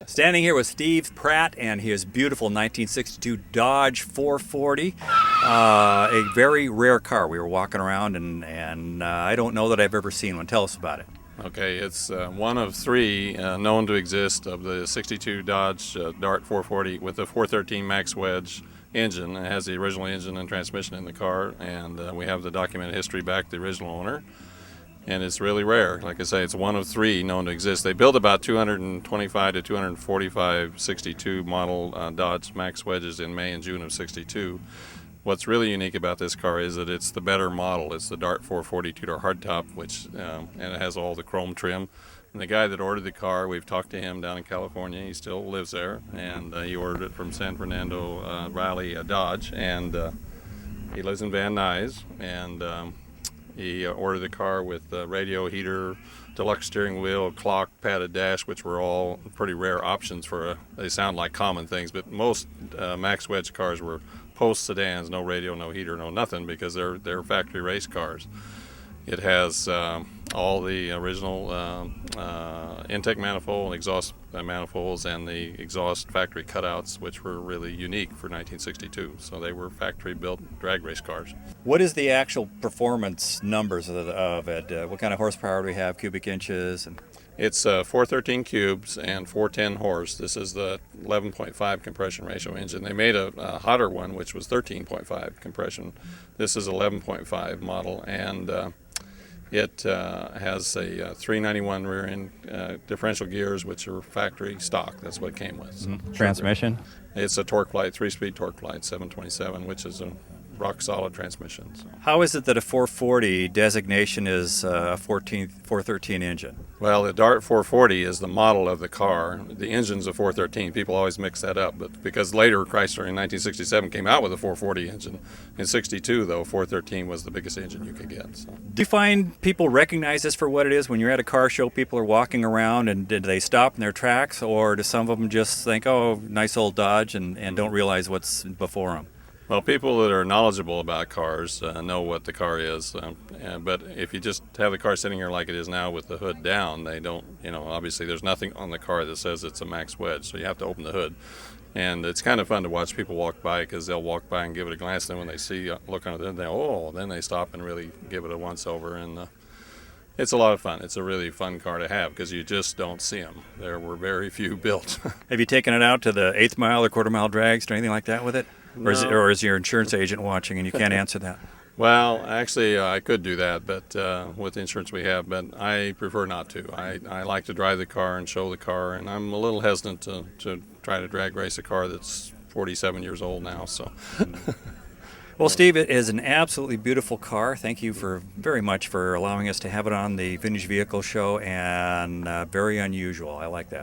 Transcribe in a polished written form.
Standing here with Steve Pratt and his beautiful 1962 Dodge 440, a very rare car. We were walking around and I don't know that I've ever seen one. Tell us about it. Okay, it's one of three known to exist of the 62 Dodge Dart 440 with the 413 Max Wedge engine. It has the original engine and transmission in the car, and we have the documented history back to the original owner. And it's really rare. Like I say, it's one of three known to exist. They built about 225 to 245 62 model Dodge Max Wedges in May and June of 62. What's really unique about this car is that it's the better model. It's the Dart 440 two-door hardtop, which and it has all the chrome trim. And the guy that ordered the car, we've talked to him down in California. He still lives there, and he ordered it from San Fernando Raleigh Dodge, and he lives in Van Nuys, and he ordered the car with radio, heater, deluxe steering wheel, clock, padded dash, which were all pretty rare options for they sound like common things, but most Max Wedge cars were post sedans, no radio, no heater, no nothing, because they're factory race cars. It has all the original intake manifold, exhaust manifolds, and the exhaust factory cutouts, which were really unique for 1962. So they were factory-built drag race cars. What is the actual performance numbers of it? What kind of horsepower do we have, cubic inches? It's 413 cubes and 410 horse. This is the 11.5 compression ratio engine. They made a hotter one, which was 13.5 compression. This is 11.5 model, and it has a 391 rear end differential gears, which are factory stock. That's what it came with. So Transmission? It's a torque light, 3-speed torque light, 727, which is a rock solid transmission. So. How is it that a 440 designation is a 413 engine? Well, the Dart 440 is the model of the car. The engine's a 413. People always mix that up, but because later Chrysler in 1967 came out with a 440 engine. In 62, though, 413 was the biggest engine you could get. So. Do you find people recognize this for what it is? When you're at a car show, people are walking around, and did they stop in their tracks, or do some of them just think, oh, nice old Dodge, and don't realize what's before them? Well, people that are knowledgeable about cars know what the car is, but if you just have the car sitting here like it is now with the hood down, they don't, obviously there's nothing on the car that says it's a Max Wedge, so you have to open the hood. And it's kind of fun to watch people walk by, because they'll walk by and give it a glance, and then when they see, look under it, then they stop and really give it a once-over, and it's a lot of fun. It's a really fun car to have, because you just don't see them. There were very few built. Have you taken it out to the eighth mile or quarter mile drags or anything like that with it? No. Or is your insurance agent watching and you can't answer that? Well, actually, I could do that, but with the insurance we have, but I prefer not to. I like to drive the car and show the car, and I'm a little hesitant to try to drag race a car that's 47 years old now. So. Well, Steve, it is an absolutely beautiful car. Thank you very much for allowing us to have it on the Vintage Vehicle Show, and very unusual. I like that.